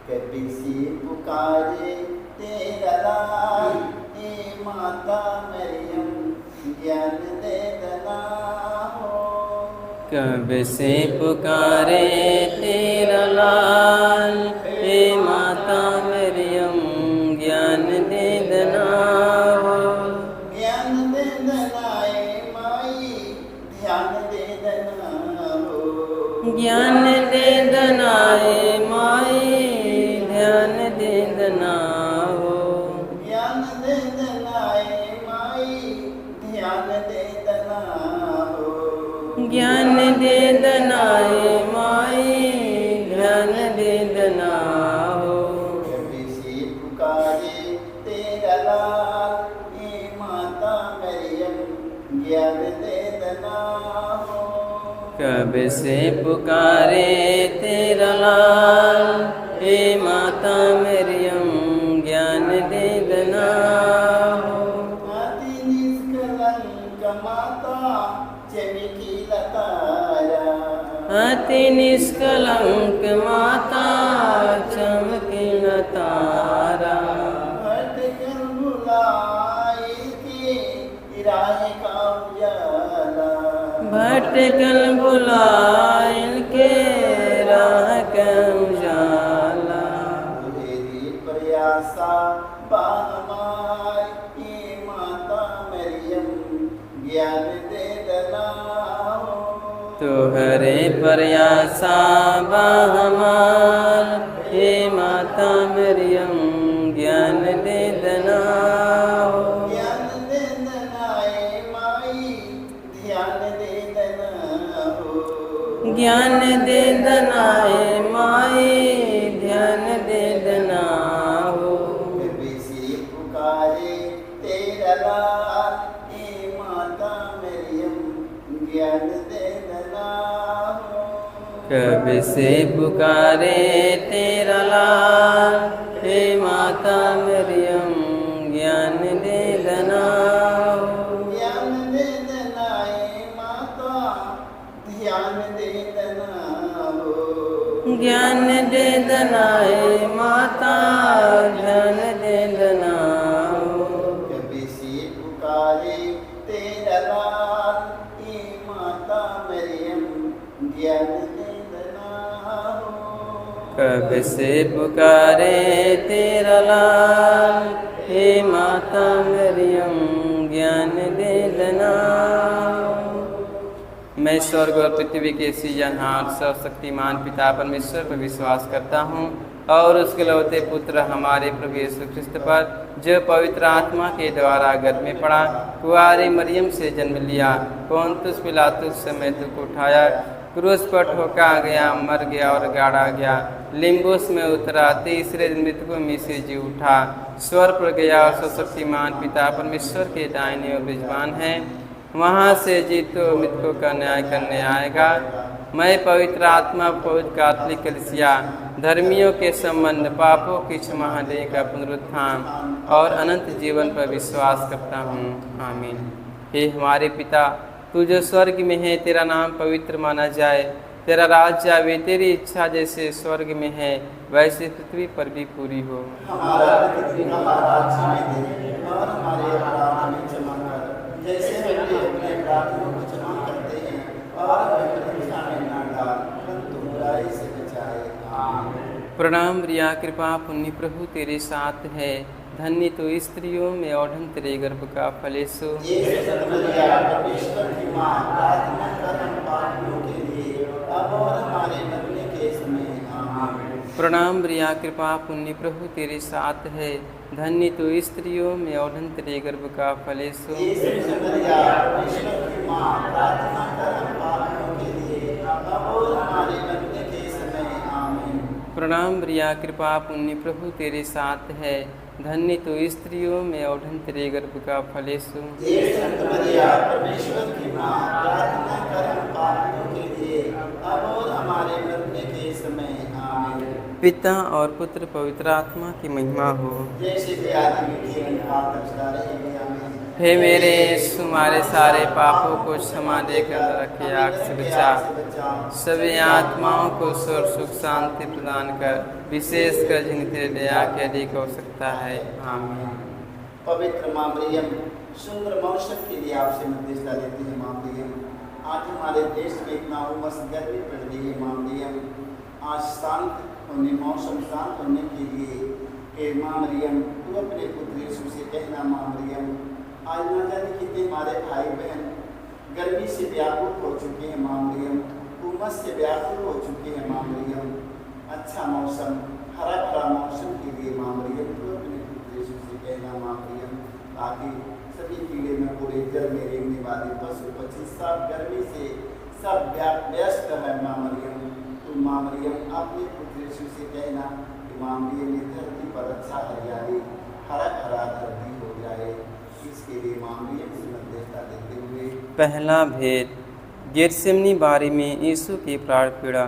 कभी सी पुकारे तेरा लाल, हे माता मरियम ज्ञान दे देना हो। कब से पुकारे तेरा लाल, हे माता मरियम ज्ञान दे देना हो। ज्ञान दे देना ए माई ध्यान दे देना हो। ज्ञान दे देना ए माई ध्यान दे देना हो। ज्ञान दे देना ए माई ध्यान दे देना हो। ज्ञान दे देना ए माई ध्यान दे देना हो। कभी सी पुकारे तेरा लाल, हे माता मरियम ज्ञान दे देना हो। कब से पुकारे तेरा लाल, हे माता मरियम ज्ञान दे देना हो। अति निष्कलंक माता चमकीला तारा, अति निष्कलंक माता चमकीला तारा। भटकन बुलाए के राह का उजाला, भटकल बुलाइल के राह के उजाला। तेरी प्रयासा बाहमार, ये माता मरियम ज्ञान दे देना हो। तुहरे प्रयासा हमार, हे माता मरियम ज्ञान दे देना हो। ज्ञान दे देना ए माई ध्यान दे देना हो। ज्ञान दे देना ए माई ध्यान दे देना हो। कभी सी पुकारे तेरा लाल, हे माता मरियम ज्ञान दे देना हो। कब से पुकारे तेरा लाल, हे माता मरियम ज्ञान दे देना हो। ज्ञान दे देना ए माता ध्यान दे देना हो। ज्ञान दे देना ए माता ध्यान दे देना हो। कभी सी पुकारे तेरा लाल, हे माता मरियम ज्ञान दे देना हो। कब से पुकारे तेरा लाल, हे माता मरियम ज्ञान दे देना हो। मैं स्वर्ग और पृथ्वी के सृजनहार सर्वशक्तिमान पिता परमेश्वर पर विश्वास करता हूँ और उसके लौते पुत्र हमारे प्रभु यीशु ख्रिस्त पर, जो पवित्र आत्मा के द्वारा गर्भ में पड़ा, कुंवारी मरियम से जन्म लिया, पोंतुस पिलातुस से मृत्यु को उठाया, क्रूस पर ठोका गया, मर गया और गाड़ा गया, लिम्बुस में उतरा, तीसरे दिन मृतकों में से जी उठा, स्वर्ग पर गया और सर्वशक्तिमान पिता परमेश्वर के दाहिने ओर विराजमान है, वहाँ से जीतो मृतकों का न्याय करने आएगा। मैं पवित्र आत्मा, पवित्र कैथोलिक कलीसिया, धर्मियों के संबंध, पापों की क्षमा, देह का पुनरुत्थान और अनंत जीवन पर विश्वास करता हूँ। आमीन। हे हमारे पिता, तू जो स्वर्ग में है, तेरा नाम पवित्र माना जाए, तेरा राज्य आवे, तेरी इच्छा जैसे स्वर्ग में है वैसे पृथ्वी पर भी पूरी हो। हमारा प्रतिदिन का आहार हमें दे, और हमारे अपराध हमें क्षमा कर, जैसे हम भी अपने अपराधियों को क्षमा करते हैं, और हमें परीक्षा में न डाल, परंतु बुराई से बचाए। आमीन। प्रणाम रिया, कृपा पुण्य प्रभु तेरे साथ है, धन्य तो स्त्रियों में और धन तेरे गर्भ का फल यीशु। ये संत मरिया परमेश्वर की माँ, प्रार्थना कर हम पापियों के लिए, अब और हमारे मरने के समय। आमीन। प्रणाम रिया, कृपा पुण्य प्रभु तेरे साथ है, धन्य तो स्त्रियों में और धन तेरे गर्भ का फल यीशु। ये संत मरिया परमेश्वर की माँ, प्रार्थना कर हम पापियों के लिए, अब और हमारे मरने के समय। आमीन। प्रणाम रिया, कृपा पुण्य प्रभु तेरे साथ है, धन्य तो स्त्रियों में और धन तेरे गर्भ का फल यीशु। ये संत मरिया परमेश्वर की माँ, प्रार्थना कर हम पापियों के लिए, अब और हमारे मरने के समय। आमीन। पिता और पुत्र पवित्र आत्मा की महिमा हो। जैसे कि आदि में जीवन काल तक सदा रहेंगे। आमीन। हे मेरे यीशु हमारे सारे पापों को क्षमा देकर रखे आग से बचा, सभी आत्माओं को स्वर्ग सुख शांति प्रदान कर, विशेषकर जिन तेरे दया के अधिक हो सकता है। आमीन। पवित्र माँ मरियम, सुंदर मौसम के लिए आपसे मध्यस्थता लेते हैं माँ मरियम। आज हमारे देश में इतना उमस गर्मी पड़ रही है माँ मरियम, आज शांत होने मौसम शांत होने के लिए हे माँ मरियम तू अपने पुत्र यीशु से कहना माँ मरियम, आज ना जाने कितने हमारे भाई बहन गर्मी से व्याकुल हो चुके हैं माँ मरियम, उमस से व्याकुल हो चुके हैं माँ मरियम। अच्छा मौसम, हरा भरा मौसम के लिए माँ मरियम तू अपने पुत्र यीशु से कहना माँ मरियम, ताकि सभी कीड़े में पूरे जल में रेंगने वाले पशु पक्षी सब गर्मी से सब व्यस्त है माँ मरियम। तो माँ मरियम अपने पुत्र यीशु से कहना कि माँ मरियम ये धरती पर अच्छा हरियाली हरा भरा धरती हो जाए, इसके लिए माँ मरियम से मध्यस्थता देते हुए। पहला भेद, गेतसेमनी बारी में यीशु की प्राण पीड़ा।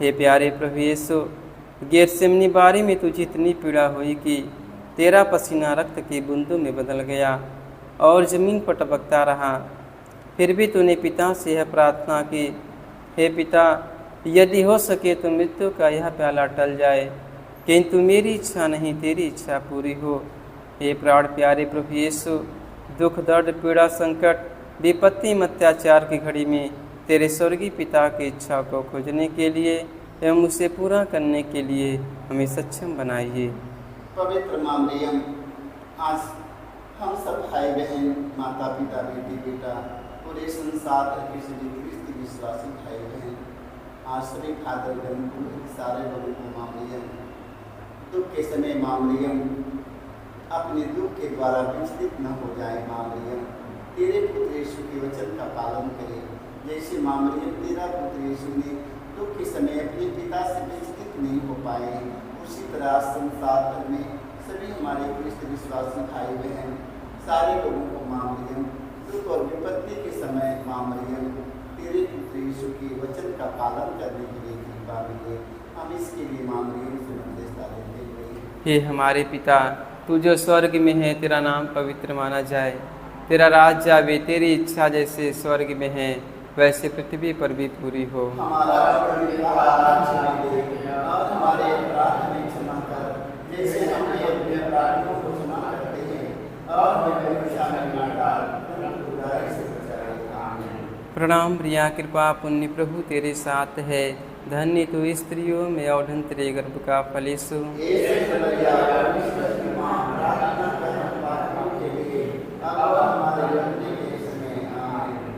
हे प्यारे प्रभु यीशु, गेतसेमनी बारी में तुझे इतनी पीड़ा हुई कि तेरा पसीना रक्त की बूंदों में बदल गया और ज़मीन पर टपकता रहा। फिर भी तूने पिता से यह प्रार्थना की, हे पिता, यदि हो सके तो मृत्यु का यह प्याला टल जाए, किंतु मेरी इच्छा नहीं तेरी इच्छा पूरी हो। हे प्राण प्यारे प्रभु यीशु, दुख दर्द पीड़ा संकट विपत्ति में अत्याचार की घड़ी में तेरे स्वर्गीय पिता की इच्छा को खोजने के लिए एवं उसे पूरा करने के लिए हमें सक्षम बनाइए। पवित्र माँ मरियम, आज हम सब भाई बहन माता पिता बेटी बेटा पूरे संसार के सभी ख्रिस्त विश्वासी भाई बहन आज सभी फादरगण सारे लोगों को माँ मरियम दुख के समय माँ मरियम अपने दुख के द्वारा विचलित न हो जाए। माँ मरियम तेरे पुत्र यीशु के वचन का पालन करे, जैसे माँ मरियम तेरा पुत्र यीशु ने दुख के समय अपने पिता से विचलित नहीं हो पाए, उसी तरह संसार भर में सभी हमारे ख्रिस्त विश्वासी भाई बहन सारे लोगों को माँ मरियम दुख और विपत्ति के समय माँ मरियम तेरे पुत्र यीशु के वचन का पालन करने के लिए कृपा मिले। हम इसके लिए माँ मरियम से मध्यस्थता लेते हुए। हे हमारे पिता, तू जो स्वर्ग में है, तेरा नाम पवित्र माना जाए, तेरा राज्य आवे, तेरी इच्छा जैसे स्वर्ग में है वैसे पृथ्वी पर भी पूरी हो। हमारा और हमारे अपराध में क्षमा कर, जैसे हम अपने अपराधियों को क्षमा करते हैं, और हमें परीक्षा में न डाल, परंतु बुराई से बचाए। आमीन। प्रणाम प्रिया, कृपा पुण्य प्रभु तेरे साथ है, धन्य तू स्त्रियों में और धन्य तेरे गर्भ का फल यीशु।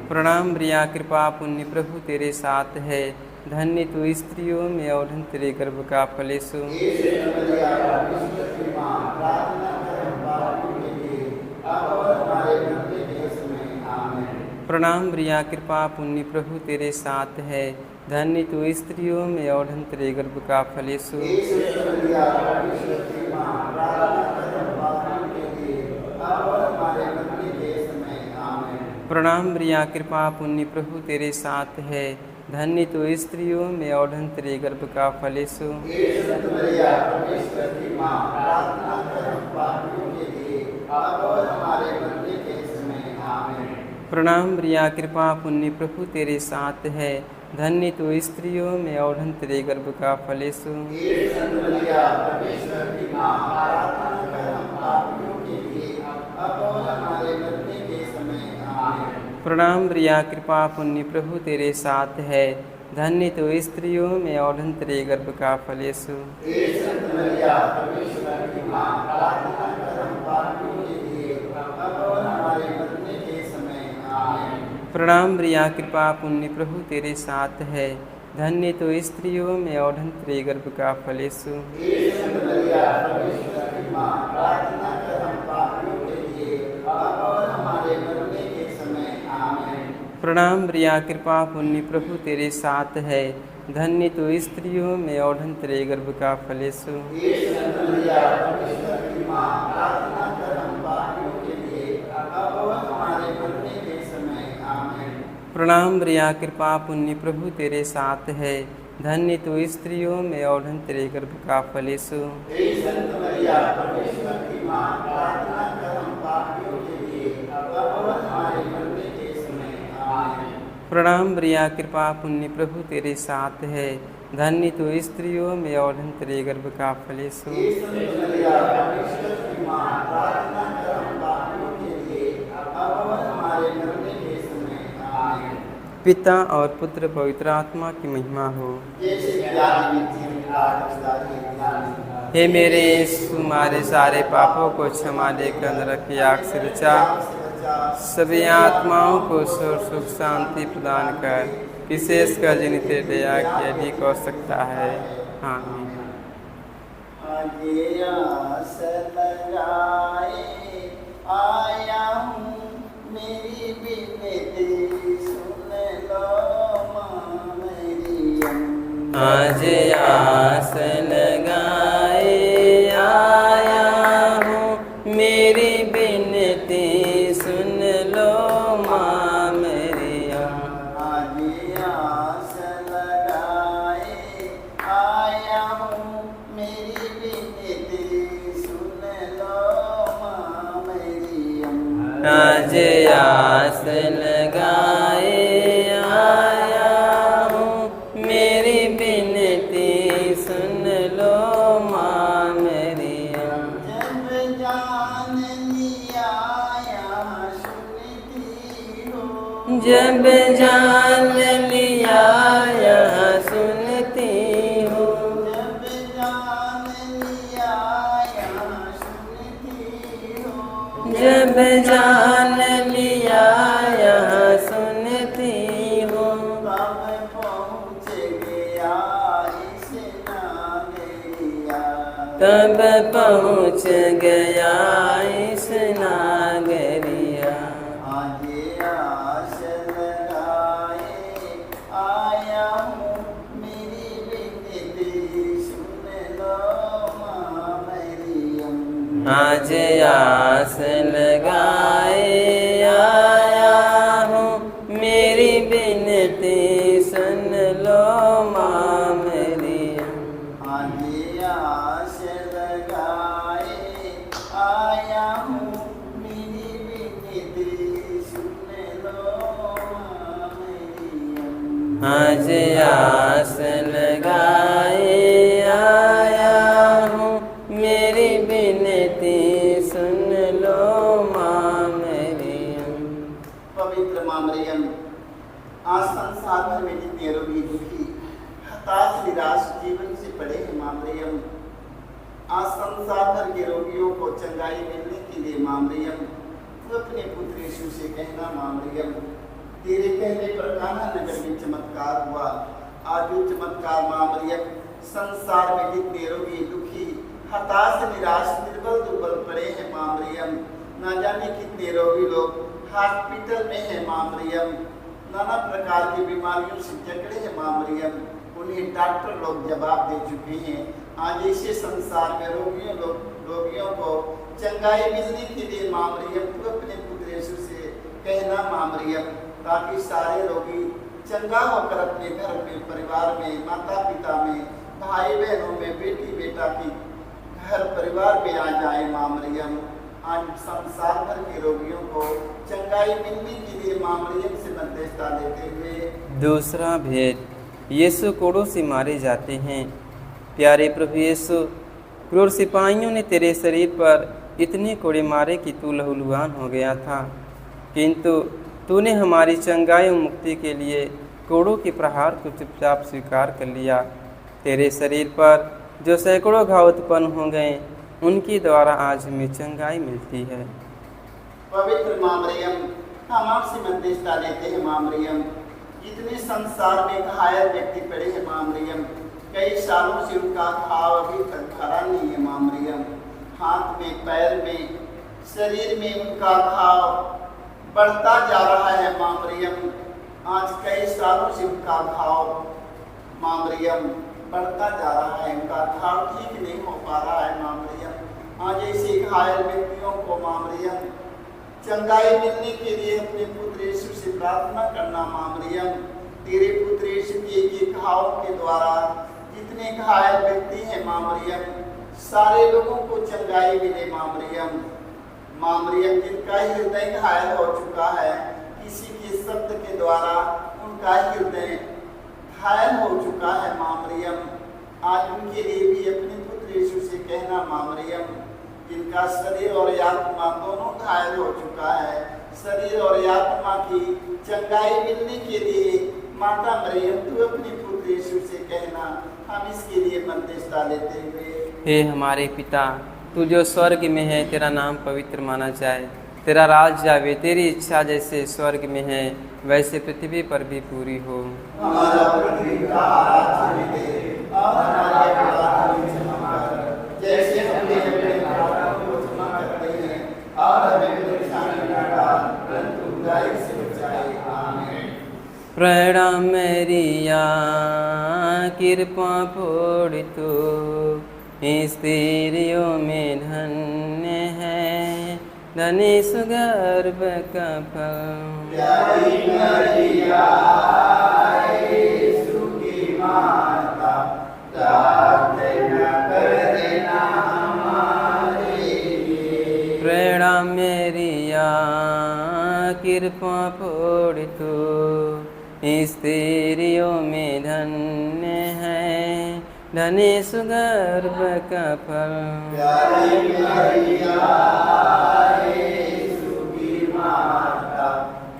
प्रणाम प्रिया, कृपा पुण्य प्रभु तेरे साथ है, धन्य तू स्त्रियों में और धन्य तेरे गर्भ का फल यीशु। प्रणाम प्रिया, कृपा पुण्य प्रभु तेरे साथ है, धन्य तू स्त्रियों में और धन्य तेरे गर्भ का फल यीशु। प्रणाम प्रिया, कृपा पुण्य प्रभु तेरे साथ है, धन्य तू स्त्रियों में और धन्य तेरे गर्भ का फल यीशु। प्रणाम प्रिया, कृपा पुण्य प्रभु तेरे साथ है, धन्य तू स्त्रियों में और धन्य तेरे गर्भ का फल यीशु। प्रणाम प्रिया, कृपा पुण्य प्रभु तेरे साथ है, धन्य तू स्त्रियों में और धन्य तेरे गर्भ का फल यीशु। प्रणाम प्रिया, कृपा पुण्य प्रभु तेरे साथ है, धन्य तू स्त्रियों में और धन्य तेरे गर्भ का फल यीशु। प्रणाम प्रिया, कृपा पुण्य प्रभु तेरे साथ है, धन्य तू स्त्रियों में और धन्य तेरे गर्भ का फल यीशु। प्रणाम प्रिया, कृपा पुण्य प्रभु तेरे साथ है, धन्य तू स्त्रियों में और धन्य तेरे गर्भ का फल यीशु। प्रणाम प्रिया, कृपा पुण्य प्रभु तेरे साथ है। धन्य तू स्त्रियों में और धन्य तेरे गर्भ का फल यीशु। हे संत मरिया, परमेश्वर की मां, प्रार्थना कर हम पापियों के लिए, अब और हमारे मरने के समय। आमीन। पिता और पुत्र पवित्र आत्मा की महिमा हो। जैसे कि आदि में थी, आज सदा ही आमीन। हे मेरे यीशु, हमारे सारे पापों को क्षमा देकर नरक की आग से बचा, सभी आत्माओं को सुख शांति प्रदान कर, विशेषकर जिन्हें तेरी दया की अधिक आवश्यकता है। आमीन। आगे आस लगाए आया हूँ, मेरी विनती सुन लो माँ मरियम। आज आस लगाए आया हूँ, मेरी विनती सुन लो माँ मरियम। आगे आस लगाए आया हूँ, मेरी विनती सुन लो माँ मरियम। आज आस लगाए आया हूँ, मेरी विनती सुन लो माँ मरियम। जब जान लिया यहाँ सुनती हो, जब जान लिया यहाँ सुनती हूँ, जब जान लिया यहाँ सुनती हो, जब जान लिया यहाँ सुनती हूँ, तब पहुँच गया इस नागरिया। तब पहुँच गया इस नागरिया। आगे आस लगाए आया हूँ, मेरी विनती सुन लो माँ मरियम। आज आस लगाए आया हूँ, मेरी विनती सुन लो माँ मरियम। आगे आस लगाए आया हूँ, मेरी विनती सुन लो माँ मरियम। आज आस लगाए आया हूँ, मेरी विनती सुन लो माँ मरियम। पवित्र माँ मरियम, आज संसार भर में जितने रोगी दुखी हताश निराश जीवन से पड़े हैं माँ मरियम, आज संसार भर के रोगियों को चंगाई मिलने के लिए माँ मरियम, तू अपने पुत्र यीशु से कहना माँ मरियम, तेरे कहने पर कान्हा नगर में चमत्कार हुआ। आज वो चमत्कार माँ मरियम संसार में जितने रोगी दुखी हताश निराश निर्बल दुर्बल पड़े हैं माँ मरियम, ना जाने कितने रोगी लोग हॉस्पिटल में है माँ मरियम, नाना प्रकार की बीमारियों से जकड़े हैं माँ मरियम, उन्हें डॉक्टर लोग जवाब दे चुके हैं। आज ऐसे संसार में रोगियों को चंगाई मिलने के लिए माँ मरियम, तू अपने पुत्र यीशु से कहना माँ मरियम, ताकि सारे रोगी चंगा होकर अपने घर में, परिवार में, माता पिता में, भाई बहनों में, बेटी बेटा की घर परिवार में आ जाए माँ मरियम। आज संसार भर के रोगियों को चंगाई मिलने के लिए माँ मरियम से मध्यस्थता लेते हुए। दूसरा भेद, यीशु कोड़ों से मारे जाते हैं। प्यारे प्रभु यीशु, क्रूर सिपाहियों ने तेरे शरीर पर इतने कोड़े मारे कि तू लहूलुहान हो गया था, किंतु तूने हमारी चंगाई और मुक्ति के लिए कोड़ों के प्रहार को चुपचाप स्वीकार कर लिया। तेरे शरीर पर जो सैकड़ों घाव उत्पन्न हो गए, उनके द्वारा आज हमें चंगाई मिलती है। पवित्र माँ मरियम, हम आपसे मध्यस्थता लेते हैं माँ मरियम, जितने संसार में घायल व्यक्ति पड़े हैं माँ मरियम, कई सालों से उनका घाव अभी तक भरा नहीं है माँ मरियम, हाथ में, पैर में, शरीर में उनका घाव बढ़ता जा रहा है माँ मरियम। आज कई सालों से उनका घाव माँ मरियम बढ़ता जा रहा है, उनका घाव ठीक नहीं हो पा रहा है माँ मरियम। आज ऐसे घायल व्यक्तियों को माँ मरियम चंगाई मिलने के लिए अपने पुत्र यीशु से प्रार्थना करना माँ मरियम। तेरे पुत्र यीशु के घाव के द्वारा जितने घायल व्यक्ति हैं माँ मरियम, सारे लोगों को चंगाई मिले माँ मरियम। जिनका हृदय घायल हो चुका है, किसी के शब्द के द्वारा उनका हृदय घायल हो चुका है माँ मरियम, आज उनके लिए भी अपने पुत्र यीशु से कहना माँ मरियम, जिनका शरीर और आत्मा दोनों घायल हो चुका है, शरीर और आत्मा की चंगाई मिलने के लिए माता मरियम तू अपने पुत्र यीशु से कहना, हम इसके लिए मध्यस्थता लेते हुए। हे हमारे पिता, तू जो स्वर्ग में है, तेरा नाम पवित्र माना जाए, तेरा राज आवे, तेरी इच्छा जैसे स्वर्ग में है वैसे पृथ्वी पर भी पूरी हो। हमारा प्रतिदिन का आहार हमें दे और हमारे अपराध हमें क्षमा कर, जैसे हमने अपने अपराधों को क्षमा करते हैं, और हमें परेशानी में न डाल, परंतु बुराई से बचाए। आमीन। प्रणाम मैरिया, कृपा पूर्ण तू स्त्रियों में धन्य है, धनी सुगर्भ का फल। प्यारी मरिया, यीशु की माता, प्रार्थना करना हमारे लिए। प्रणाम मैरिया, कृपा पूर्ण तू स्त्रियों में धन्य है, धनी सुगर्भ का फल। प्यारी मरिया, यीशु की माता,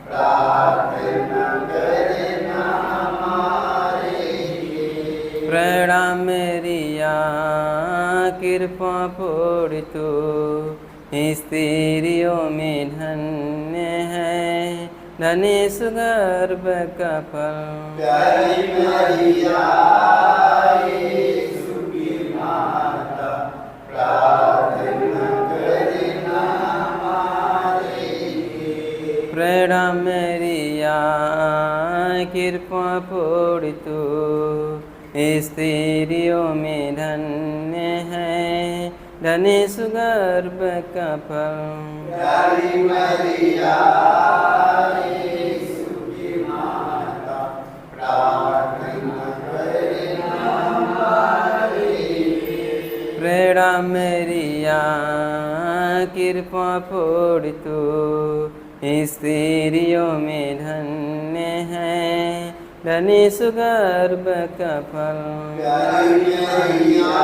प्रार्थना करना हमारे लिए। प्रणाम मैरिया, कृपा पूर्ण तू स्त्रियों में धन्य है, धनी सुगर्भ का फल। प्यारी मरिया, यीशु की माता, प्रार्थना करना हमारे लिए। प्रणाम मैरिया, कृपा पूर्ण तू स्त्रियों में धन्य है, धनी सुगर्भ का फल। प्यारी मरिया, यीशु की माता, प्रार्थना करना हमारे लिए। प्रणाम मैरिया, कृपा पूर्ण तू स्त्रियों में धन्य है, धनी सुगर्भ का फल। प्यारी मरिया,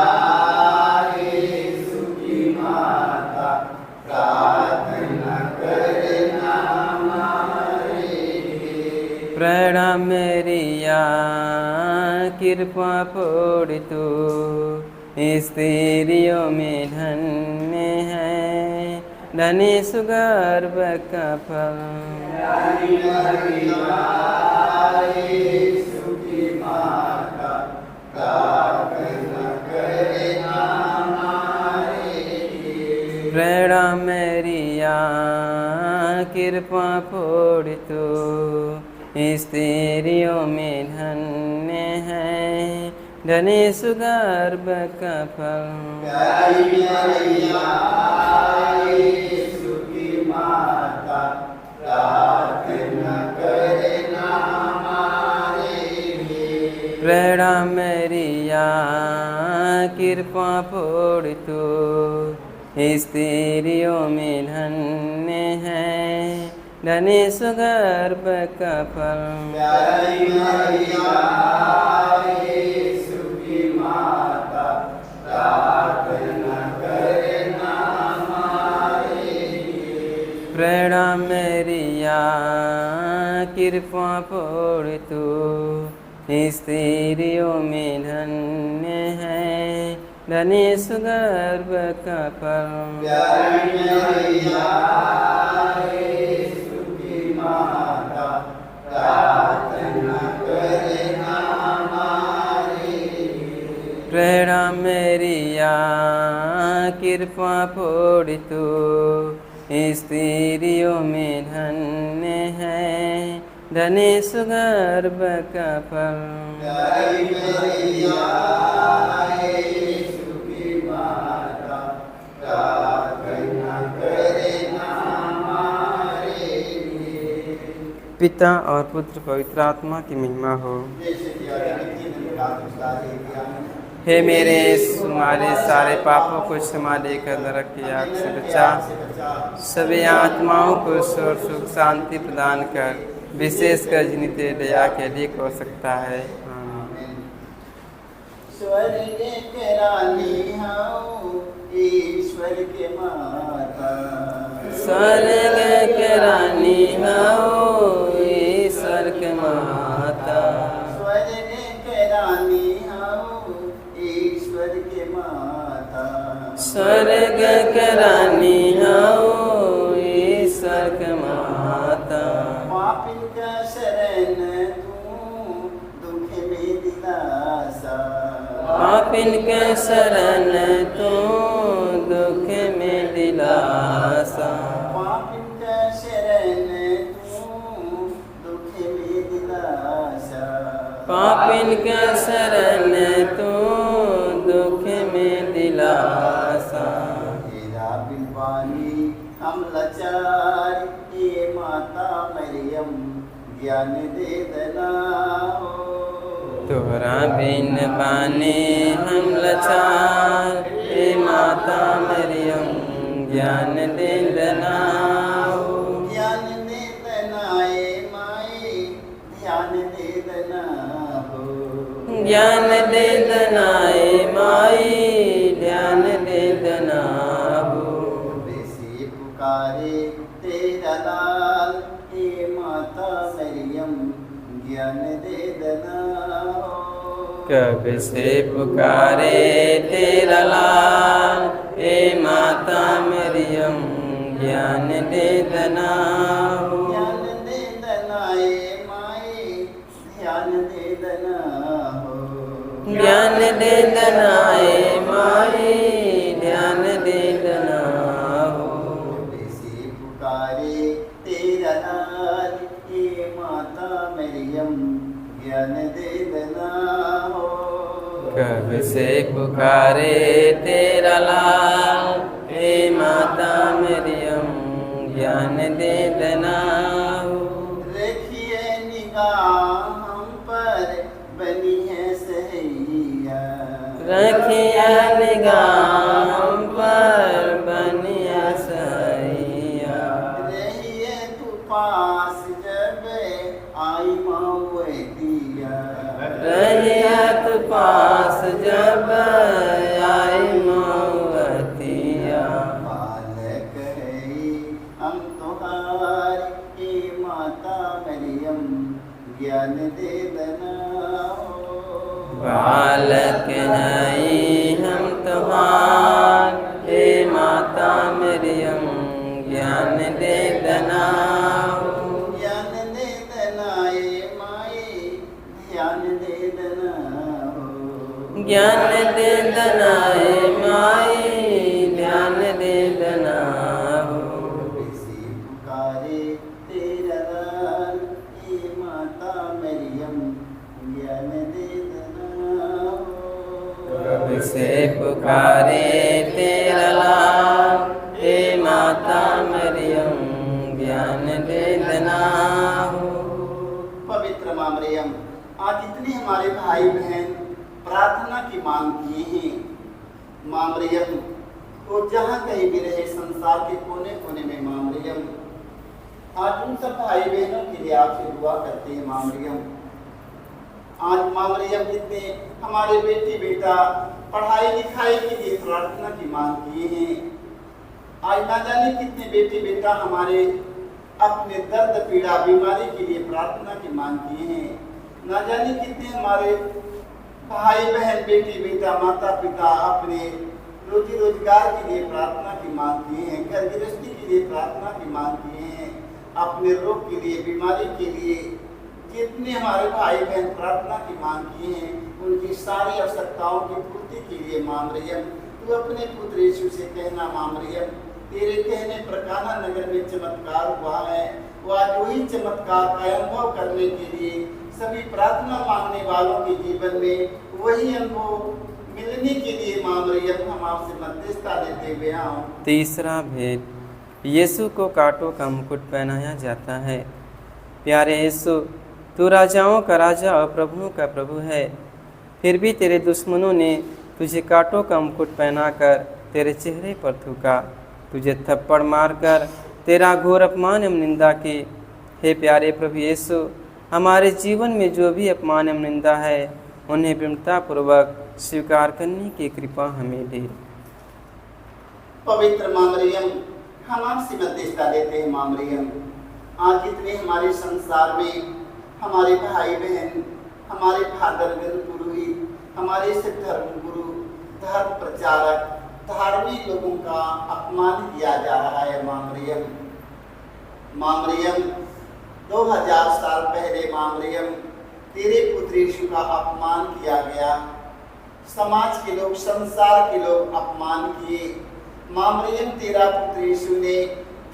यीशु की माता, प्रार्थना करना हमारे लिए। प्रणाम मैरिया, कृपा पूर्ण तू स्त्रियों में धन्य है, धनी सुगर्भ का फल। प्यारी मरिया, यीशु की माता, प्रार्थना करना हमारे लिए। प्रणाम मैरिया, कृपा पूर्ण तू स्त्रियों में धन्य है, धनी सुगर्भ का फल। प्यारी मरिया, यीशु की माता, प्रार्थना करना हमारे लिए। प्रणाम मैरिया, कृपा पूर्ण तू स्त्रियों में धन्य है, धनी सुगर्भ का फल। प्यारी मरिया, यीशु की माता, प्रार्थना करना हमारे लिए। प्रणाम मैरिया, कृपा पूर्ण तू स्त्रियों में धन्य है, धनी सुगर्भ का फल। प्यारी मरिया, यीशु की माता, प्रार्थना करना हमारे लिए। प्रणाम मैरिया, कृपा पूर्ण तू स्त्रियों में धन्य है, धनी सुगर्भ का फल। प्यारी मरिया, यीशु की माता, प्रार्थना करना हमारे लिए। पिता और पुत्र पवित्र आत्मा की महिमा हो। जैसे कि अगली दिन रात उतारे दिया। हे मेरे तुम्हारे सारे पापों को क्षमा देकर नरक की आग से बचा, सभी आत्माओं को स्वर्ग सुख शांति प्रदान कर, विशेषकर जिन्हें तेरे दया के अधिक आवश्यकता है। आमीन। स्वर्ग के रानी हूँ, ईश्वर के माता। स्वर्ग के रानी हो, ईश्वर के माता। स्वर्ग के रानी हूँ, ईश्वर के माता। स्वर्ग के रानी हो, ईश्वर के माता। पापिन का शरण तू, दुख में दिलासा। पापिन के शरण तू, दुख में दिलासा। पापिन का शरण तू, दुख में दिलासा। पापिन के शरण तू, दुख में दिलासा। तेरा बिलवानी हम लाचार, ये माता मरियम ज्ञान दे देना हो। तोहरा बिन बाने हम लाचार, हे माता मरियम ज्ञान दे देना हो। ज्ञान दे देना ए माए, ध्यान दे देना हो। ज्ञान दे देना ए माई, ध्यान दे देना हो। वैसे पुकारे तेरा लाल, हे माता मरियम ज्ञान दे देना हो। कब से पुकारे तेरा लाल, हे माता मरियम ज्ञान दे देना हो। ज्ञान दे देना ए माए, ध्यान दे देना हो। ज्ञान दे देना ए माई, ध्यान दे देना हो। वैसे पुकारे तेरा लाल, हे माता मरियम ज्ञान दे देना हो। कब से पुकारे तेरा लाल, हे माता मरियम ज्ञान दे देना हो। रखिए निगाह हम पर, बनी है सहैया। रखिया निगाह हम पर, बनिया सैया। रहिए तू पास जब आई मऊदिया। रहिया तू पास जब आई मऊतिया। बालक है हम तुहार, हे माता मरियम ज्ञान दे देना हो। बालक हैं हम तुम्हार, हे माता मरियम ज्ञान दे देना हो। ज्ञान दे देना ए माए, ध्यान दे देना हो। ज्ञान दे देना ए माई, ध्यान दे देना हो। वैसे पुकारे तेरा लाल, हे माता मरियम ज्ञान दे देना हो। कब से पुकारे तेरा लाल, हे माता मरियम ज्ञान दे देना हो। पवित्र माँ मरियम, आज इतने हमारे भाई बहन प्रार्थना की मांग किए हैं। माँ मरियम वो जहाँ कहीं भी रहे संसार के कोने कोने में, माँ मरियम आज उन सब भाई बहनों के लिए आपसे दुआ करते हैं। माँ मरियम आज माँ मरियम जितने हमारे बेटी बेटा पढ़ाई लिखाई के लिए प्रार्थना की मांग किए हैं, आज ना जाने कितने बेटी बेटा हमारे अपने दर्द पीड़ा बीमारी के लिए प्रार्थना की मांग किए हैं। ना जाने कितने हमारे भाई बहन बेटी बेटा माता पिता अपने रोजी रोजगार के लिए प्रार्थना की मांग किए हैं, घर गृहस्थी के लिए प्रार्थना की मांग किए हैं, अपने रोग के लिए बीमारी के लिए जितने हमारे भाई बहन प्रार्थना की मांग किए हैं, उनकी सारी आवश्यकताओं की पूर्ति के लिए माँ मरियम तू अपने पुत्र यीशु से कहना, माँ मरियम तेरे कहने पर काना नगर में चमत्कार हुआ है, वो आज वही चमत्कार का अनुभव करने के लिए सभी प्रार्थना मांगने वालों के जीवन में वही अनुभव मिलने के लिए माँ मरियम हम आपसे मध्यस्थता देते हुए आओ। तीसरा भेद, यीशु को कांटों का मुकुट पहनाया जाता है। प्यारे यीशु, तू राजाओं का राजा और प्रभुओं का प्रभु है, फिर भी तेरे दुश्मनों ने तुझे कांटों का मुकुट पहनाकर तेरे चेहरे पर थूका, तुझे थप्पड़ मारकर तेरा घोर अपमान एवं निंदा की, हे प्यारे प्रभु यीशु, हमारे जीवन में जो भी अपमान एवं निंदा है उन्हें विनम्रतापूर्वक स्वीकार करने की कृपा हमें दे। पवित्र माँ मरियम, हम आपसे मध्यस्थता देते हैं। माँ मरियम, आज जितने हमारे संसार में हमारे भाई बहन, हमारे फादरगण पुरोहित, हमारे सिख धर्म गुरु, धर्म प्रचारक, धार्मिक लोगों का अपमान किया जा रहा है। माँ मरियम 2000 साल पहले माँ मरियम तेरे पुत्र यीशु का अपमान किया गया। समाज के लोग, संसार के लोग अपमान किए। माँ मरियम, तेरा पुत्र यीशु ने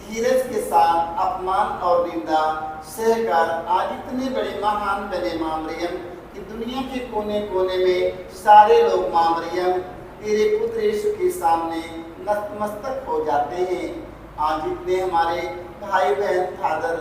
धीरज के साथ अपमान और निंदा सहकर आज इतने बड़े महान बने। माँ मरियम, कि दुनिया के कोने कोने में सारे लोग माँ मरियम तेरे पुत्र यीशु के सामने नतमस्तक हो जाते हैं। आज इतने हमारे भाई बहन, फादर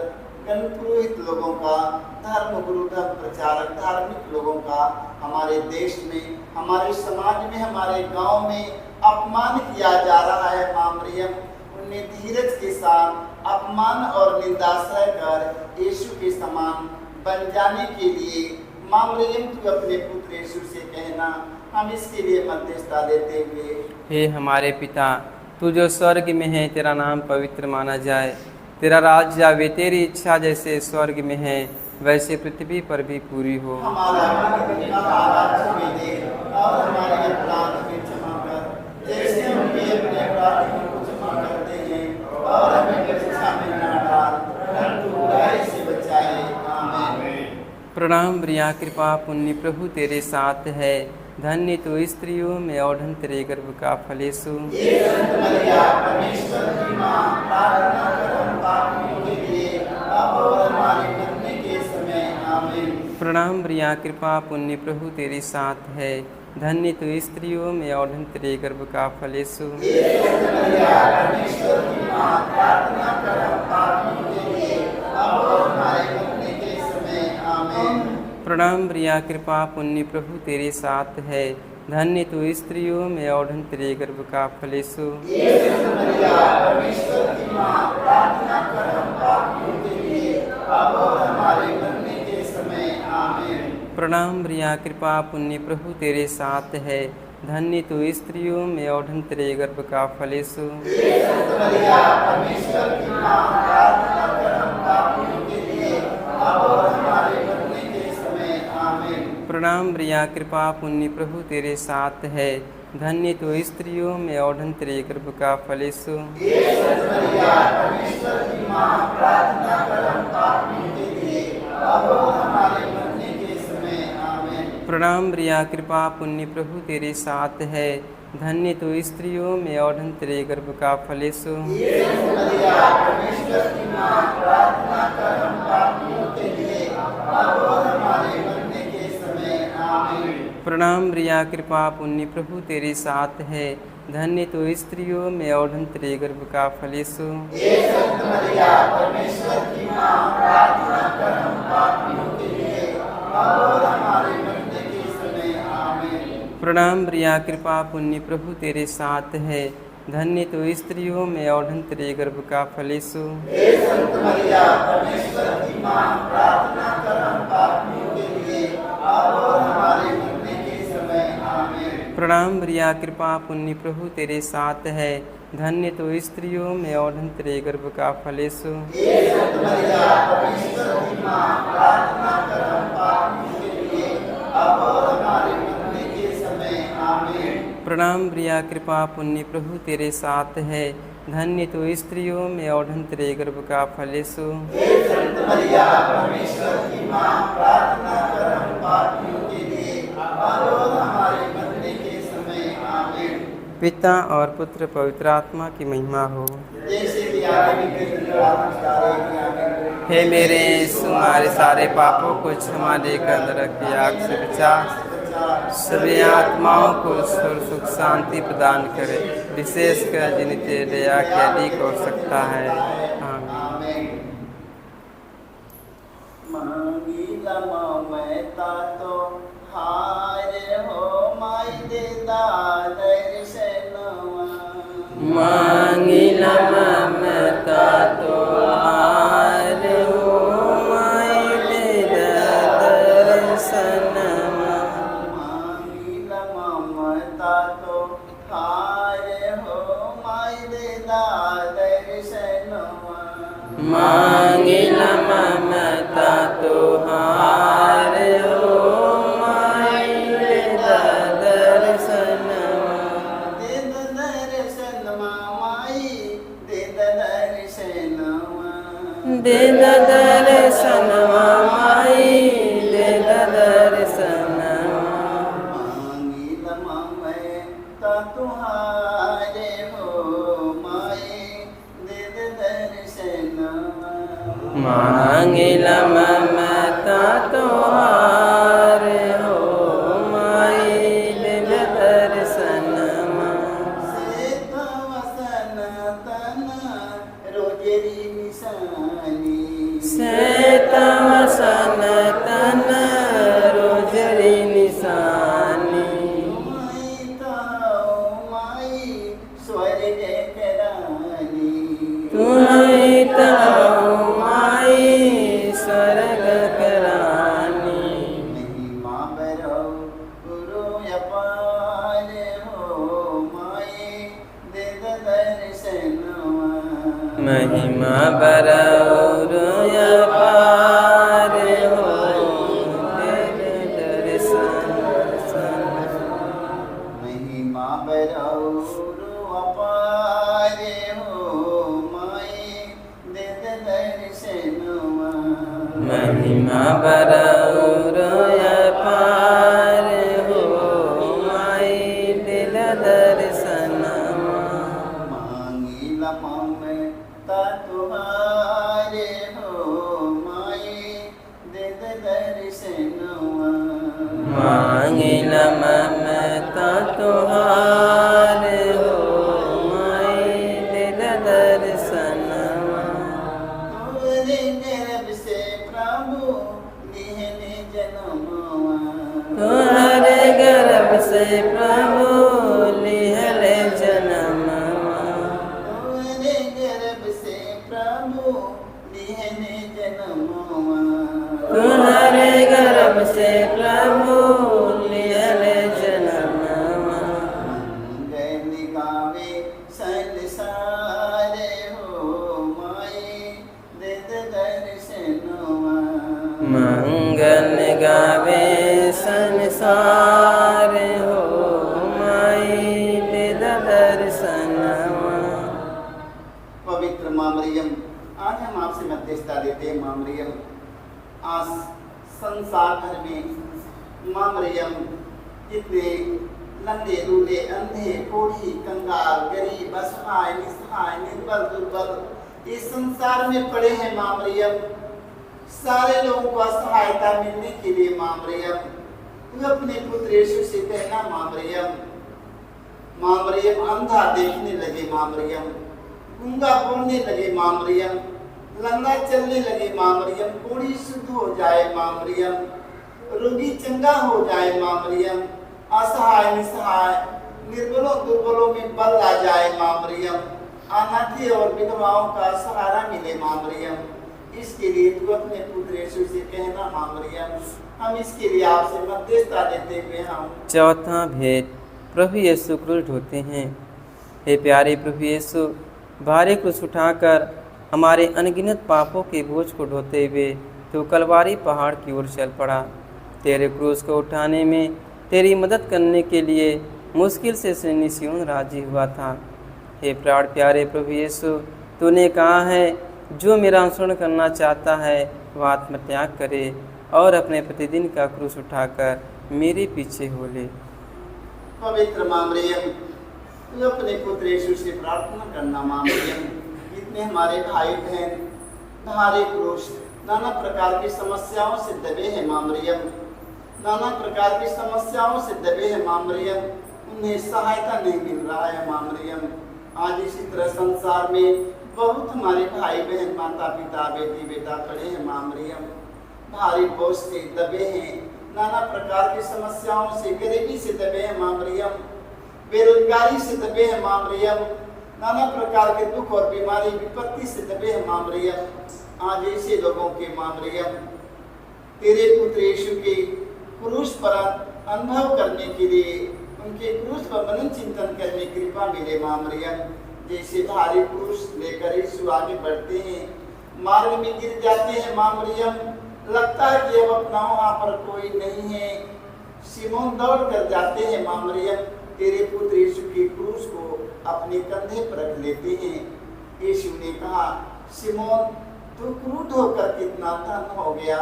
गण, पुरोहित लोगों का, धर्म गुरु, धर्म प्रचारक, धार्मिक लोगों का हमारे देश में, हमारे समाज में, हमारे गांव में अपमान किया जा रहा है। माँ मरियम, उन्हें धीरज के साथ अपमान और निंदा सहकर यीशु के समान बन जाने के लिए माँ मरियम, तू अपने पुत्र यीशु से कहना, हम इसके लिए मध्यस्थता देते हुए। हे हमारे पिता, तू जो स्वर्ग में है, तेरा नाम पवित्र माना जाए, तेरा राज्य आवे, तेरी इच्छा जैसे स्वर्ग में है वैसे पृथ्वी पर भी पूरी हो। हमारा आज हमें दे और हमारे अपराध भी क्षमा कर, जैसे हम भी अपने अपराधियों को क्षमा करते हैं, और हमें परीक्षा में न डाल, परंतु बुराई से बचाए। आमीन। प्रणाम प्रिया, कृपा पुण्य प्रभु तेरे साथ है, धन्य तू स्त्रियों में और धन्य तेरे गर्भ का फल यीशु। ये संत मरिया परमेश्वर की माँ, प्रार्थना कर हम पापियों के लिए, अब और हमारे मरने के समय। आमीन। प्रणाम प्रिया, कृपा पुण्य प्रभु तेरे साथ है, धन्य तू स्त्रियों में और धन्य तेरे गर्भ का फल यीशु। ये संत मरिया परमेश्वर की माँ, प्रार्थना कर हम पापियों के लिए, अब और हमारे मरने के समय। आमीन। प्रणाम प्रिया, कृपा पुण्य प्रभु तेरे साथ है, धन्य तू स्त्रियों में और धन्य तेरे गर्भ का फल यीशु। ये संत मरिया परमेश्वर की माँ, प्रार्थना कर हम पापियों के लिए, अब और हमारे मरने के समय। आमीन। प्रणाम प्रिया, कृपा पुण्य प्रभु तेरे साथ है, धन्य तू स्त्रियों में और धन्य तेरे गर्भ का फल यीशु। ये संत मरिया परमेश्वर की माँ, प्रार्थना कर हम पापियों के लिए, अब और हमारे मरने के समय। आमीन। प्रणाम प्रिया, कृपा पुण्य प्रभु तेरे साथ है, धन्य तू स्त्रियों में और धन्य तेरे गर्भ का फल यीशु। ये संत मरिया परमेश्वर की माँ, प्रार्थना कर हम पापियों के लिए, अब और हमारे मरने के समय। आमीन। प्रणाम प्रिया, कृपा पुण्य प्रभु तेरे साथ है, धन्य तू स्त्रियों में और धन्य तेरे गर्भ का फल यीशु। ये संत मरिया परमेश्वर की माँ, प्रार्थना कर हम पापियों के लिए, अब और हमारे मरने के समय। आमीन। प्रणाम प्रिया, कृपा पुण्य प्रभु तेरे साथ है, धन्य तू स्त्रियों में और धन्य तेरे गर्भ का फल यीशु। ये संत मरिया परमेश्वर की माँ, प्रार्थना कर हम पापियों के लिए, अब और हमारे मरने के समय। आमीन। प्रणाम प्रिया, कृपा पुण्य प्रभु तेरे साथ है, धन्य तू स्त्रियों में और धन्य तेरे गर्भ का फल यीशु। हे संत मरिया परमेश्वर की माँ, प्रार्थना कर हम पापियों के लिए, अब और हमारे मरने के समय। आमीन। प्रणाम प्रिया, कृपा पुण्य प्रभु तेरे साथ है, धन्य तू स्त्रियों में और धन्य तेरे गर्भ का फल यीशु। हे संत मरिया परमेश्वर की माँ, प्रार्थना कर हम पापियों के लिए, अब और हमारे मरने के समय। आमीन। प्रणाम प्रिया, कृपा पुण्य प्रभु तेरे साथ है, धन्य तू स्त्रियों में और धन्य तेरे गर्भ का फल यीशु। हे संत मरिया परमेश्वर की माँ, प्रार्थना कर हम पापियों के लिए, अब और हमारे मरने के समय। आमीन। पिता और पुत्र पवित्र आत्मा की महिमा हो। जैसे कि आगे भी हे मेरे यीशु, हमारे सारे पापों को क्षमा देकर नरक की आग से बचा, सभी आत्माओं को ईश्वर सुख शांति प्रदान करे, विशेषकर जिन्हें दया की अधिक आवश्यकता है। आमीन। मांगी लमा मैं तातो हार हो माई दे दादर से नवा। मांगी लमा मैं तातो हार हो मांगिला ममता तुहार हो माई दे दर्शनवा दे दर्शनवा माई दे दर्शनवा दे दर्शनवा माई दे दर्शनवा मांगिल ममता तुहारे हो माई दे दर्शनवा मांगिला ममता तुहार हो माई दे दर्शनवा सेत वसन तन रोजेरी निशानी श्वेत वसन तन रोजरी निशानी माई ताओ माई स्वर्ग करानी तुम्हारी ताऊ माई स्वर्ग करानी महिमा बरो गुरु अपार हो माई दे दर्शनवा महिमा बरौर अपार हो दे दर्शन महिमा बरौरु अपार हो माई दे दर्शनवा महिमा बरौर अपार हो माई दिल दर्शनवा मांगिला ममता तुहारे हो माई दे दर्शनवा मांगिल ममता तुहार हो माई दिल दर्शनवा तोरे गर्भ से प्रभु निहने जन्मवा तुम्हारे गर्भ से प्रभु लिहल जन्मवा तोरे गर्भ से प्रभु निहने जन्मवा तुम्हारे गर्भ से प्रभु लिहल जन्मवा मंगल गावे संसार हो माई दे दर्शनवा मंगल गावे संसार हो माई दे दर्शनवा पवित्र माँ मरियम, आज हम आपसे मध्यस्थता देते हैं माँ मरियम। आज संसार भर में माँ मरियम जितने लंदे लूले अंधे कोढ़ी कंगाल गरीब असहाय निसहाय निर्बल दुर्बल इस संसार में पड़े हैं माँ मरियम, सारे लोगों को सहायता मिलने के लिए माँ मरियम तू अपने पुत्र यीशु से कहना माँ मरियम अंधा देखने लगे माँ मरियम, गूंगा बोलने लगे माँ मरियम, लंगा चलने लगे माँ मरियम, कोढ़ी शुद्ध हो जाए माँ मरियम, रोगी चंगा हो जाए माँ मरियम, असहाय निसहाय निर्बलों दुर्बलों में बल आ जाए माँ मरियम, अनाथी और विधवाओं का सहारा मिले माँ मरियम। इसके लिए तू अपने पुत्र यीशु से कहना माँ मरियम, हम इसके लिए आपसे मध्यस्थता देते हुए हम चौथा भेद प्रभु यीशु क्रूस ढोते हैं। हे प्यारे प्रभु यीशु, भारी क्रूस उठाकर हमारे अनगिनत पापों के बोझ को ढोते हुए तो कलवारी पहाड़ की ओर चल पड़ा। तेरे क्रूस को उठाने में तेरी मदद करने के लिए मुश्किल से निस्यून राजी हुआ था। हे प्राण प्यारे प्रभु यीशु, तूने कहा है जो मेरा अनुसरण करना चाहता है वह आत्मत्याग करे और अपने प्रतिदिन का क्रूस उठाकर मेरे पीछे हो ले। पवित्र माँ मरियम, तू अपने पुत्र यीशु से प्रार्थना करना माँ मरियम, जितने हमारे भाई बहन भारी क्रूस नाना प्रकार की समस्याओं से दबे हैं माँ मरियम, नाना प्रकार की समस्याओं से दबे हैं माँ मरियम, उन्हें सहायता नहीं मिल रहा है माँ मरियम। आज इसी तरह संसार में बहुत हमारे भाई बहन माता पिता बेटी बेटा पड़े हैं माँ मरियम, भारी बोझ से दबे हैं, नाना प्रकार की समस्याओं से, गरीबी से दबे हैं माँ मरियम, बेरोजगारी से दबे हैं माँ मरियम, नाना प्रकार के दुख और बीमारी विपत्ति से दबे हैं माँ मरियम। आज ऐसे लोगों के माँ मरियम तेरे पुत्र यीशु के क्रूस पर अनुभव करने के लिए, उनके क्रूस पर मनन चिंतन करने की कृपा मिले माँ मरियम। जैसे भारी क्रूस लेकर यीशु आगे बढ़ते हैं, मार्ग में गिर जाते हैं माँ मरियम, लगता है कि अब अपना वहाँ पर कोई नहीं है। सिमोन दौड़ कर जाते हैं माँ मरियम, तेरे पुत्र यीशु की क्रूस को अपने कंधे पर रख लेते हैं। यीशु ने कहा, सिमोन तू क्रूर होकर कितना धन हो गया।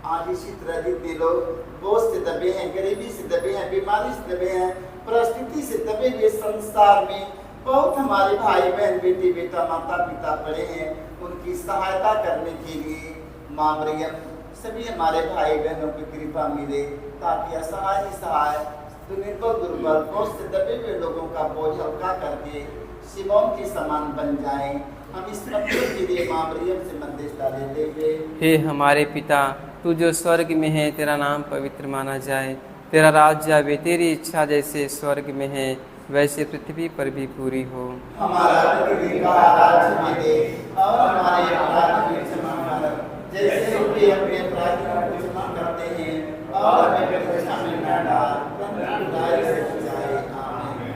आज इसी तरह जितने लोग बोझ से दबे हैं, गरीबी से दबे हैं, बीमारी से दबे हैं, परिस्थिति से दबे हुए संसार में बहुत हमारे भाई बहन, बेटे बेटा, माता पिता पड़े हैं, उनकी सहायता करने के लिए माँ मरियम सभी हमारे भाई बहनों की कृपा मिले, ताकि असहाय निसहाय, निर्बल दुर्बल, बोझ से दबे हुए लोगों का बोझ हल्का करके सिमोन के समान बन जाएं। हम इस पत्र के लिए माँ मरियम से मध्यस्थता लेते हुए, हे हमारे पिता, तू जो स्वर्ग में है, तेरा नाम पवित्र माना जाए, तेरा राज्य आवे, तेरी इच्छा जैसे स्वर्ग में है वैसे पृथ्वी पर भी पूरी हो। हमारा प्रतिदिन का आहार हमें दे और हमारे अपराध भी क्षमा कर, जैसे हम भी अपने अपराधियों को क्षमा करते हैं, और हमें परीक्षा में न डाल, परंतु बुराई से बचाए। आमीन।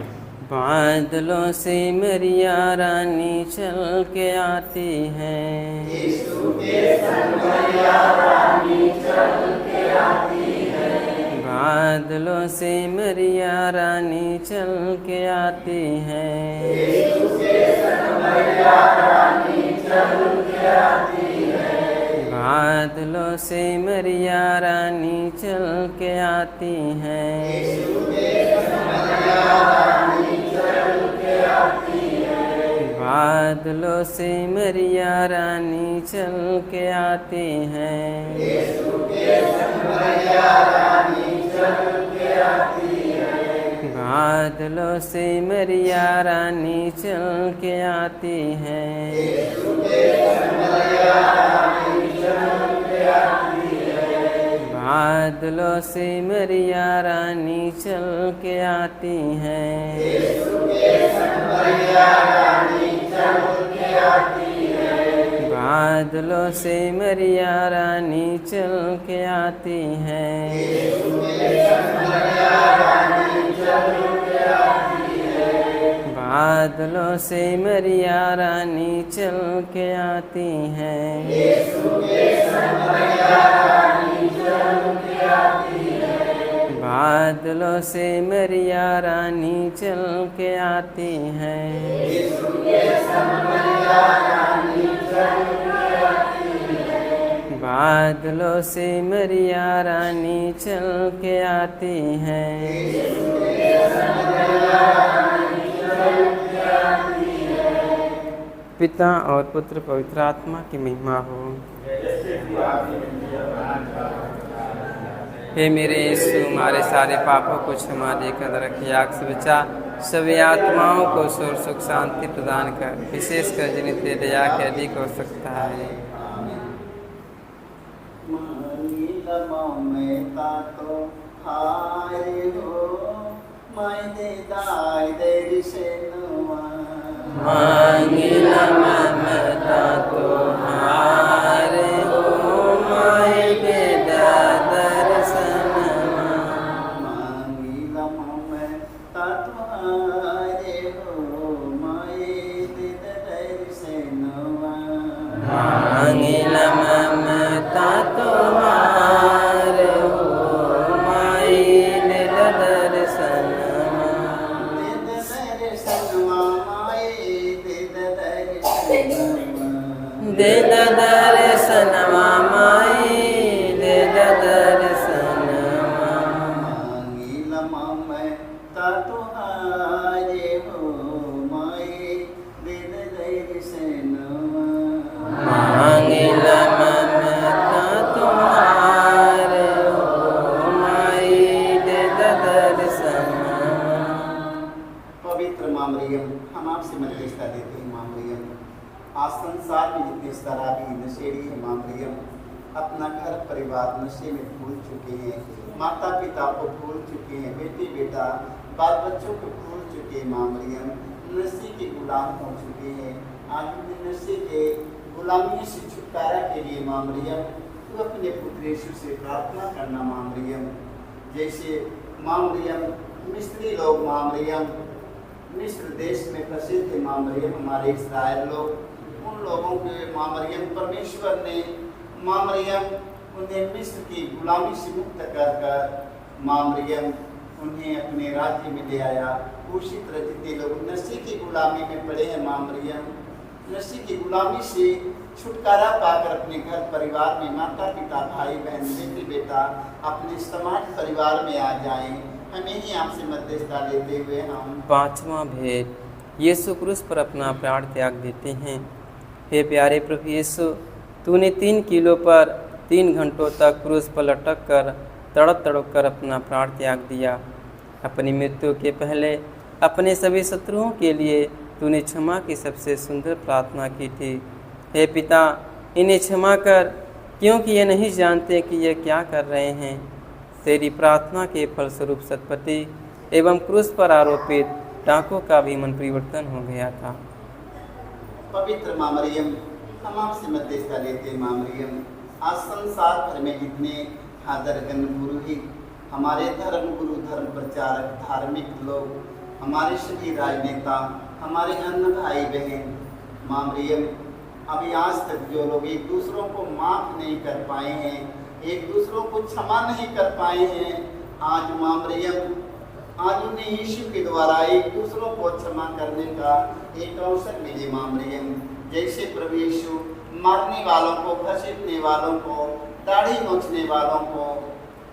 बादलों से मरिया रानी चल के आती है, यीशु के संग मरिया रानी चल के आती है। बादलों से मरिया रानी चल के आती है, यीशु के संग मरिया रानी चल के आती है। बादलों से मरिया रानी चल के आती है, यीशु के संग मरिया रानी चल के आती है। बादलों से मरिया रानी चल के आती है, यीशु के संग मरिया रानी चल के आती है। बादलों से मरिया रानी चल के आती है, यीशु के संग मरिया रानी चल के आती है। बादलों से मरिया रानी चल के आती है, यीशु के संग मरिया रानी चल के आती है। बादलों से मरिया रानी चल के आती है, यीशु के संग मरिया रानी चल के आती है। बादलों से मरिया रानी चल के आती है, यीशु के संग मरिया रानी चल के आती है। बादलों से मरिया रानी चल के आती है, यीशु के संग मरिया रानी चल के आती है। बादलों से मरिया रानी चल के आती है, यीशु के संग मरिया रानी चल के आती है। पिता और पुत्र पवित्र आत्मा की महिमा हो। हे मेरे यीशु, हमारे सारे पापों को क्षमा देकर रखिए, आग से बचा सभी आत्माओं को सुर सुख शांति प्रदान कर, विशेषकर जिन्हें तेरी दया के अधिक हो सकता है। मांगिला ममता तुम्हारे हो, माय के दर्शनमा। मांगिला ममता तुम्हारे हो, माय के दर्शनमा। मांगिला ममता तुम्हारे हो, माय के दर्शनमा। दे दर्शनमा माई, दे दर्शनमा। मांगिला ममता तुम्हारे हो, माय दे दर्शनमा। मांगिला ममता तुम्हारे हो, माई दे दर्शनमा। पवित्र माँ मरियम, हम आपसे मध्यस्थता देते हैं। माँ मरियम, आज संसार में जितने शराबी नशेड़ी हैं, माँ मरियम अपना घर परिवार नशे में भूल चुके हैं, माता पिता को भूल चुके हैं, बेटी बेटा बाल बच्चों को भूल चुके हैं। माँ मरियम नशे के गुलाम हो चुके हैं। आज उन्हें नशे के गुलामी से छुटकारा के लिए माँ मरियम तू अपने पुत्र यीशु से प्रार्थना करना। माँ मरियम, जैसे माँ मरियम मिस्री लोग, माँ मरियम मिस्र देश में प्रसिद्ध है। माँ मरियम हमारे इस्राएल लोग, उन उन लोगों के माँ मरियम परमेश्वर ने माँ मरियम उन्हें मिस्र की गुलामी से मुक्त कर कर माँ मरियम उन्हें अपने राज्य में ले आया। उसी तरह जितने लोग नशे की गुलामी में पड़े हैं, माँ मरियम नशे की गुलामी से छुटकारा पाकर अपने घर परिवार में माता पिता भाई बहन बेटी बेटा अपने समाज परिवार में आ जाएं। हमें ही आपसे मध्यस्थता लेते हुए हम पांचवा भेद, यीशु क्रूस पर अपना प्राण त्याग देते हैं। हे प्यारे प्रभु यीशु, तूने 3 किलो पर 3 घंटों तक क्रूस पर लटक कर तड़प तड़प कर अपना प्राण त्याग दिया। अपनी मृत्यु के पहले अपने सभी शत्रुओं के लिए तूने क्षमा की सबसे सुंदर प्रार्थना की थी। हे पिता, इन्हें क्षमा कर, क्योंकि ये नहीं जानते कि ये क्या कर रहे हैं। तेरी प्रार्थना के फलस्वरूप सतपति एवं क्रूस पर आरोपित टाँकों का भी मन परिवर्तन हो गया था। पवित्र माँ मरियम, हम आपसे मध्यस्थता लेते हैं। माँ मरियम, आज संसार भर में जितने हादरगन पुरोहित, हमारे धर्म गुरु, धर्म प्रचारक, धार्मिक लोग, हमारे सभी राजनेता, हमारे अन्य भाई बहन, माँ मरियम, अभी आज तक जो लोग एक दूसरों को माफ नहीं कर पाए हैं, एक दूसरों को क्षमा नहीं कर पाए हैं, आज माँ मरियम, आज उन्हें यीशु के द्वारा एक दूसरों को क्षमा करने का एक अवसर मिले। माँ मरियम, जैसे प्रभु यीशु मारने वालों को, घसीटने वालों को, दाढ़ी नोचने वालों को,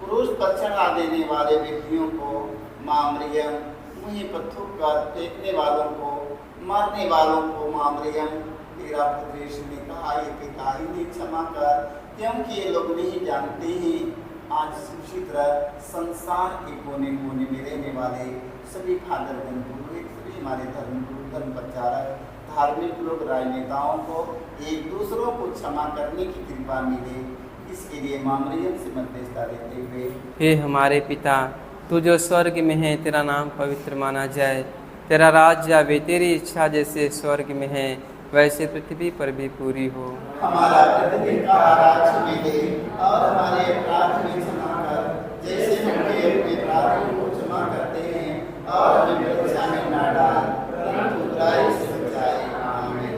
क्रूस पर चढ़ा देने वाले व्यक्तियों को, माँ मरियम, मुँह पर थूक कर फेंकने वालों को, मारने वालों को, माँ मरियम, तेरा पुत्र यीशु ने कहा, ये पिता इन्हें क्षमा कर, क्योंकि ये लोग नहीं जानते हैं। आज उसी तरह संसार के कोने कोने में रहने वाले सभी फादरगण पुरोहित, सभी हमारे धर्म गुरु, धर्म प्रचारक, धार्मिक लोग, राजनेताओं को एक दूसरों को क्षमा करने की कृपा मिले, इसके लिए माँ मरियम से मध्यस्थता लेते हुए हे हमारे पिता, तू जो स्वर्ग में है, तेरा नाम पवित्र माना जाए, तेरा राज्य आवे, तेरी इच्छा जैसे स्वर्ग में है वैसे पृथ्वी पर भी पूरी हो। हमारा प्रतिदिन का आहार हमें दे और हमारे अपराध में क्षमा कर, जैसे हम भी अपने अपराधियों को क्षमा करते हैं, और हमें परीक्षा में न डाल, परंतु बुराई से बचाए। आमीन।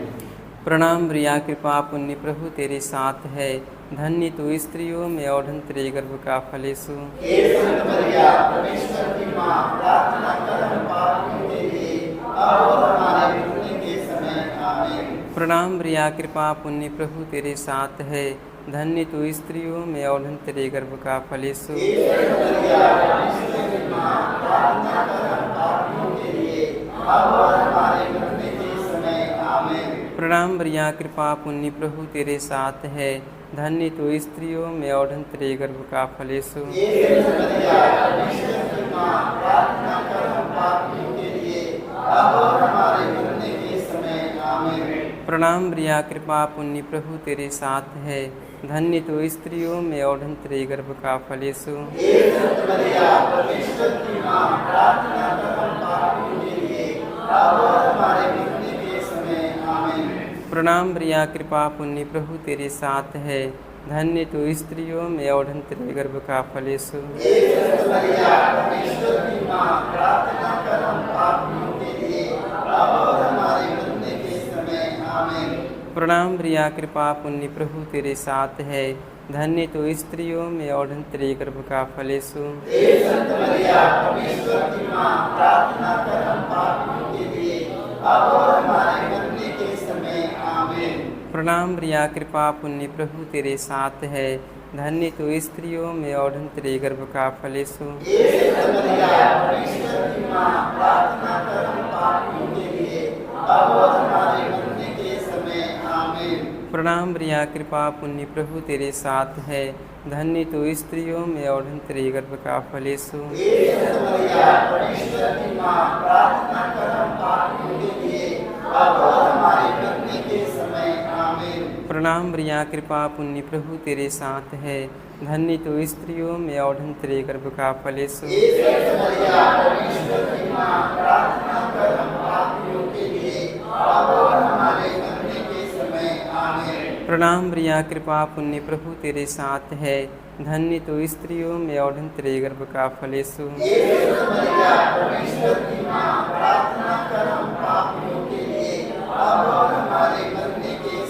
प्रणाम प्रिया, कृपा पुण्य प्रभु तेरे साथ है, धन्य तू स्त्रियों में और धन्य तेरे गर्भ का फल यीशु। हे संत मरिया, परमेश्वर की माँ, प्रार्थना कर हम पापियों के लिए, अब और हमारे मरने के समय। आमीन। प्रणाम प्रिया, कृपा पुण्य प्रभु तेरे साथ है, धन्य तू स्त्रियों में और धन्य तेरे गर्भ का फल यीशु। हे संत मरिया, परमेश्वर की माँ, प्रार्थना कर हम पापियों के लिए, अब और हमारे मरने के समय। आमीन। प्रणाम प्रिया, कृपा पुण्य प्रभु तेरे साथ है, धन्य तू स्त्रियों में और धन्य तेरे गर्भ का फल यीशु। हे संत मरिया, परमेश्वर की माँ, प्रार्थना कर हम पापियों के लिए, अब और हमारे मरने के समय। आमीन। प्रणाम प्रिया, कृपा पुण्य प्रभु तेरे साथ है, धन्य तू स्त्रियों में और धन्य तेरे गर्भ का फल यीशु। हे संत मरिया, परमेश्वर की माँ, प्रार्थना कर हम पापियों के लिए, अब और हमारे मरने के समय। आमीन। प्रणाम प्रिया, कृपा पुण्य प्रभु तेरे साथ है, धन्य तू स्त्रियों में और धन्य तेरे गर्भ का फल यीशु। हे संत मरिया, परमेश्वर की माँ, प्रार्थना कर हम पापियों के लिए, अब और हमारे मरने के समय। आमीन। प्रणाम प्रिया, कृपा पुण्य प्रभु तेरे साथ है, धन्य तू स्त्रियों में और धन्य तेरे गर्भ का फल यीशु। हे संत मरिया, परमेश्वर की माँ, प्रार्थना कर हम पापियों के लिए, अब और हमारे मरने के समय। आमीन। प्रणाम प्रिया, कृपा पुण्य प्रभु तेरे साथ है, धन्य तू स्त्रियों में और धन्य तेरे गर्भ का फल यीशु। हे संत मरिया, परमेश्वर की माँ, प्रार्थना कर हम पापियों के लिए, अब और हमारे मरने के समय। आमीन। प्रणाम प्रिया, कृपा पुण्य प्रभु तेरे साथ है, धन्य तू स्त्रियों में और धन्य तेरे गर्भ का फल यीशु। हे संत मरिया, परमेश्वर की माँ, प्रार्थना कर हम पापियों के लिए, अब और हमारे मरने के समय। आमीन। प्रणाम प्रिया, कृपा पुण्य प्रभु तेरे साथ है, धन्य तू स्त्रियों में और धन्य तेरे गर्भ का फल यीशु। हे संत मरिया, परमेश्वर की माँ, प्रार्थना कर हम पापियों के लिए, अब और हमारे मरने के समय। आमीन। प्रणाम प्रिया, कृपा पुण्य प्रभु तेरे साथ है, धन्य तू स्त्रियों में और धन्य तेरे गर्भ का फल यीशु। हे संत मरिया, परमेश्वर की माँ, प्रार्थना कर हम पापियों के लिए, अब और हमारे मरने के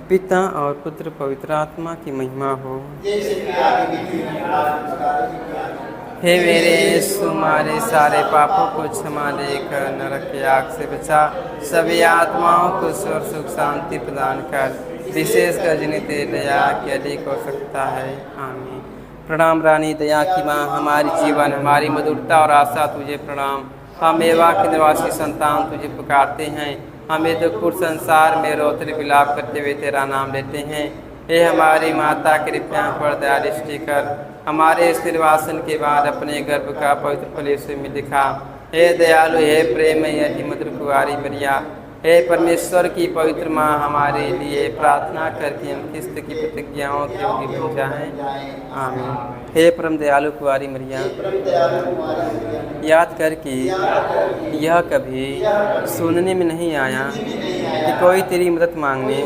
पिता और पुत्र पवित्र आत्मा की महिमा हो। जैसे कि आगे भी थी, आज उसका ही किया। हे मेरे यीशु, हमारे सारे पापों को क्षमा देकर नरक की आग से बचा, सभी आत्माओं को स्वर्ग सुख शांति प्रदान कर, विशेषकर जिन्हें तेरी दया की अधिक आवश्यकता है। आमीन। प्रणाम रानी दया की माँ, हमारी जीवन, हमारी मधुरता और आशा तुझे प्रणाम। हम एवा के निवासी संतान तुझे पुकारते हैं। हमें दुखपूर्ण संसार में रोते विलाप करते हुए तेरा नाम लेते हैं। हे हमारी माता, कृपया हम पर दया दृष्टि कर, हमारे इस निर्वासन के बाद अपने गर्भ का पवित्र फल यीशु में दिखा। हे दयालु, हे प्रेममयी अति मधुर कुंवारी मरिया, हे परमेश्वर की पवित्र माँ, हमारे लिए प्रार्थना करके हम किस्त की प्रतिज्ञाओं के योग्य बन जाएं। आमीन। हे परम दयालु कुंवारी मरिया, याद कर कि यह कभी सुनने में नहीं आया कि कोई तेरी मदद मांगने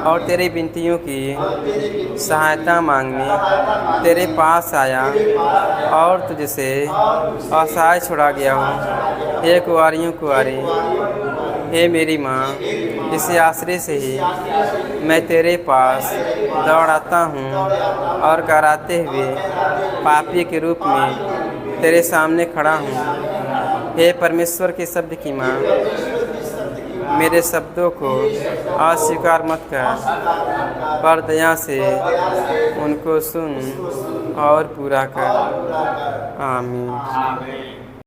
और तेरी विनतियों की सहायता मांगने तेरे पास आया और तुझसे असहाय छोड़ा गया हो। हे कुंवारियों कुंवारी, हे मेरी माँ, इसी आश्रय से ही मैं तेरे पास दौड़ आता हूँ और कराते हुए पापी के रूप में तेरे सामने खड़ा हूँ। हे परमेश्वर के शब्द की माँ, मेरे शब्दों को अस्वीकार मत कर, पर दया से उनको सुन और पूरा कर। आमीन।